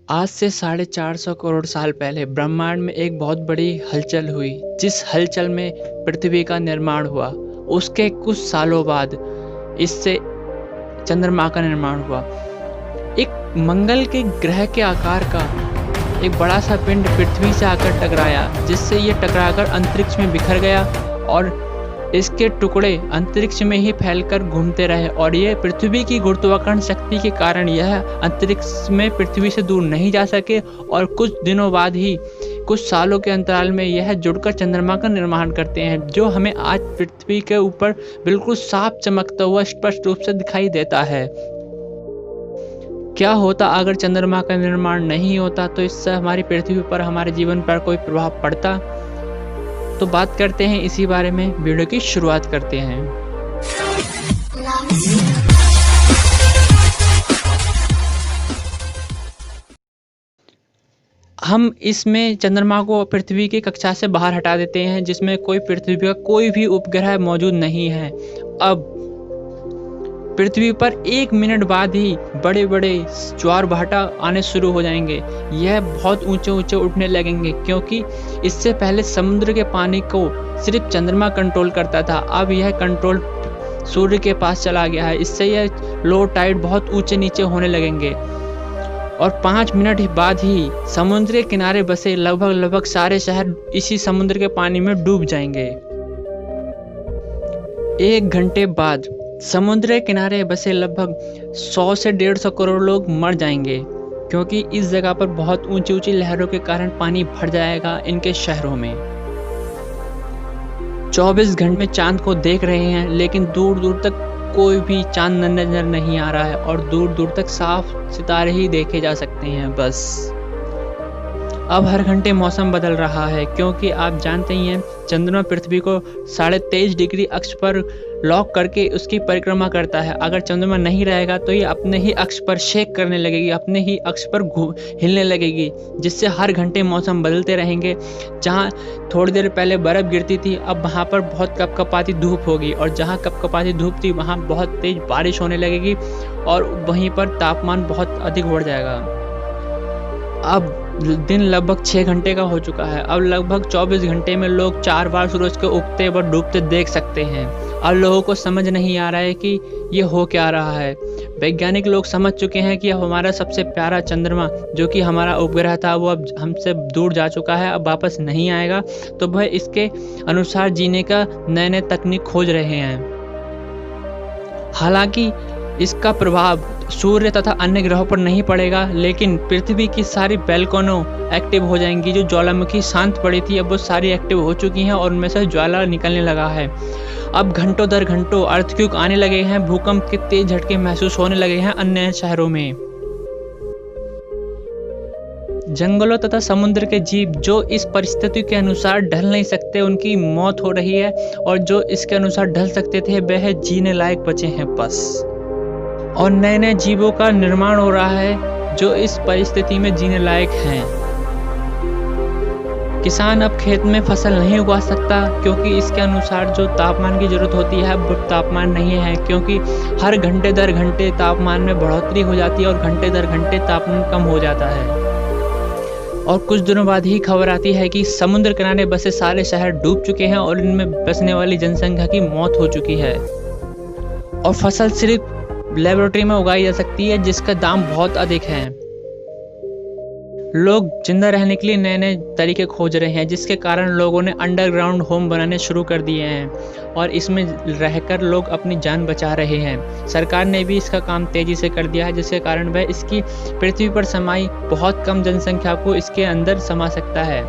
आज से 450 करोड़ साल पहले ब्रह्मांड में एक बहुत बड़ी हलचल हुई, जिस हलचल में पृथ्वी का निर्माण हुआ। उसके कुछ सालों बाद इससे चंद्रमा का निर्माण हुआ। एक मंगल के ग्रह के आकार का एक बड़ा सा पिंड पृथ्वी से आकर टकराया, जिससे ये टकराकर अंतरिक्ष में बिखर गया और इसके टुकड़े अंतरिक्ष में ही फैलकर घूमते रहे। और ये पृथ्वी की गुरुत्वाकर्षण शक्ति के कारण यह अंतरिक्ष में पृथ्वी से दूर नहीं जा सके और कुछ दिनों बाद ही, कुछ सालों के अंतराल में यह जुड़कर चंद्रमा का निर्माण करते हैं, जो हमें आज पृथ्वी के ऊपर बिल्कुल साफ चमकता हुआ स्पष्ट रूप से दिखाई देता है। क्या होता अगर चंद्रमा का निर्माण नहीं होता, तो इससे हमारी पृथ्वी पर, हमारे जीवन पर कोई प्रभाव पड़ता? तो बात करते हैं इसी बारे में, वीडियो की शुरुआत करते हैं। हम इसमें चंद्रमा को पृथ्वी की कक्षा से बाहर हटा देते हैं, जिसमें कोई पृथ्वी का कोई भी उपग्रह मौजूद नहीं है। अब पृथ्वी पर 1 मिनट बाद ही बड़े बड़े ज्वार भाटा आने शुरू हो जाएंगे। यह बहुत ऊंचे ऊंचे उठने लगेंगे, क्योंकि इससे पहले समुद्र के पानी को सिर्फ चंद्रमा कंट्रोल करता था। अब यह कंट्रोल सूर्य के पास चला गया है। इससे यह लो टाइड बहुत ऊंचे नीचे होने लगेंगे और 5 मिनट बाद ही समुद्र के किनारे बसे लगभग सारे शहर इसी समुद्र के पानी में डूब जाएंगे। 1 घंटे बाद समुद्र के किनारे बसे लगभग 100 से 150 करोड़ लोग मर जाएंगे, क्योंकि इस जगह पर बहुत ऊंची ऊंची लहरों के कारण पानी भर जाएगा इनके शहरों में। 24 घंटे में चांद को देख रहे हैं, लेकिन दूर दूर तक कोई भी चांद नजर नहीं आ रहा है और दूर दूर तक साफ सितारे ही देखे जा सकते हैं बस। अब हर घंटे मौसम बदल रहा है, क्योंकि आप जानते ही हैं चंद्रमा पृथ्वी को 23.5 डिग्री अक्ष पर लॉक करके उसकी परिक्रमा करता है। अगर चंद्रमा नहीं रहेगा तो ये अपने ही अक्ष पर शेक करने लगेगी, अपने ही अक्ष पर हिलने लगेगी, जिससे हर घंटे मौसम बदलते रहेंगे। जहाँ थोड़ी देर पहले बर्फ़ गिरती थी, अब वहाँ पर बहुत कपकपाती धूप होगी, और जहाँ कपकपाती धूप थी वहाँ बहुत तेज बारिश होने लगेगी और वहीं पर तापमान बहुत अधिक बढ़ जाएगा। अब दिन लगभग 6 घंटे का हो चुका है। अब लगभग 24 घंटे में लोग 4 बार सूरज को उगते व डूबते देख सकते हैं। अब लोगों को समझ नहीं आ रहा है कि ये हो क्या रहा है। वैज्ञानिक लोग समझ चुके हैं कि अब हमारा सबसे प्यारा चंद्रमा, जो कि हमारा उपग्रह था, वो अब हमसे दूर जा चुका है, अब वापस नहीं आएगा। तो वह इसके अनुसार जीने का नए नए तकनीक खोज रहे हैं। हालांकि इसका प्रभाव सूर्य तथा अन्य ग्रहों पर नहीं पड़ेगा, लेकिन पृथ्वी की सारी वोल्केनो एक्टिव हो जाएंगी। जो ज्वालामुखी शांत पड़ी थी, अब वो सारी एक्टिव हो चुकी हैं और उनमें से ज्वाला निकलने लगा है। अब घंटों दर घंटों अर्थक्वेक आने लगे हैं, भूकंप के तेज झटके महसूस होने लगे हैं अन्य शहरों में। जंगलों तथा समुद्र के जीव जो इस परिस्थिति के अनुसार ढल नहीं सकते, उनकी मौत हो रही है, और जो इसके अनुसार ढल सकते थे वह जीने लायक बचे हैं बस। और नए नए जीवों का निर्माण हो रहा है जो इस परिस्थिति में जीने लायक हैं। किसान अब खेत में फसल नहीं उगा सकता, क्योंकि इसके अनुसार जो तापमान की जरूरत होती है वो तापमान नहीं है, क्योंकि हर घंटे दर घंटे तापमान में बढ़ोतरी हो जाती है और घंटे दर घंटे तापमान कम हो जाता है। और कुछ दिनों बाद ही खबर आती है कि समुद्र किनारे बसे सारे शहर डूब चुके हैं और इनमें बसने वाली जनसंख्या की मौत हो चुकी है। और फसल सिर्फ लेबोरेटरी में उगाई जा सकती है, जिसका दाम बहुत अधिक है। लोग जिंदा रहने के लिए नए नए तरीके खोज रहे हैं, जिसके कारण लोगों ने अंडरग्राउंड होम बनाने शुरू कर दिए हैं और इसमें रहकर लोग अपनी जान बचा रहे हैं। सरकार ने भी इसका काम तेजी से कर दिया है, जिसके कारण वह इसकी पृथ्वी पर समाई बहुत कम जनसंख्या को इसके अंदर समा सकता है।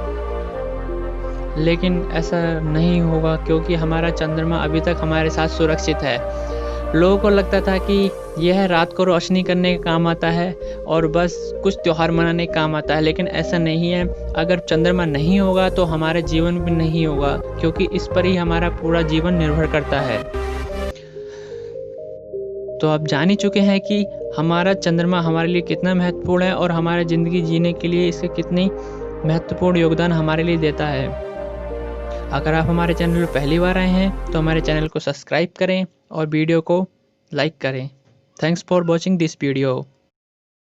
लेकिन ऐसा नहीं होगा, क्योंकि हमारा चंद्रमा अभी तक हमारे साथ सुरक्षित है। लोगों को लगता था कि यह रात को रोशनी करने का काम आता है और बस कुछ त्यौहार मनाने का काम आता है, लेकिन ऐसा नहीं है। अगर चंद्रमा नहीं होगा तो हमारा जीवन भी नहीं होगा, क्योंकि इस पर ही हमारा पूरा जीवन निर्भर करता है। तो आप जान ही चुके हैं कि हमारा चंद्रमा हमारे लिए कितना महत्वपूर्ण है और हमारी ज़िंदगी जीने के लिए इसका कितनी महत्वपूर्ण योगदान हमारे लिए देता है। अगर आप हमारे चैनल पर पहली बार आए हैं तो हमारे चैनल को सब्सक्राइब करें और वीडियो को लाइक करें। Thanks for watching this video.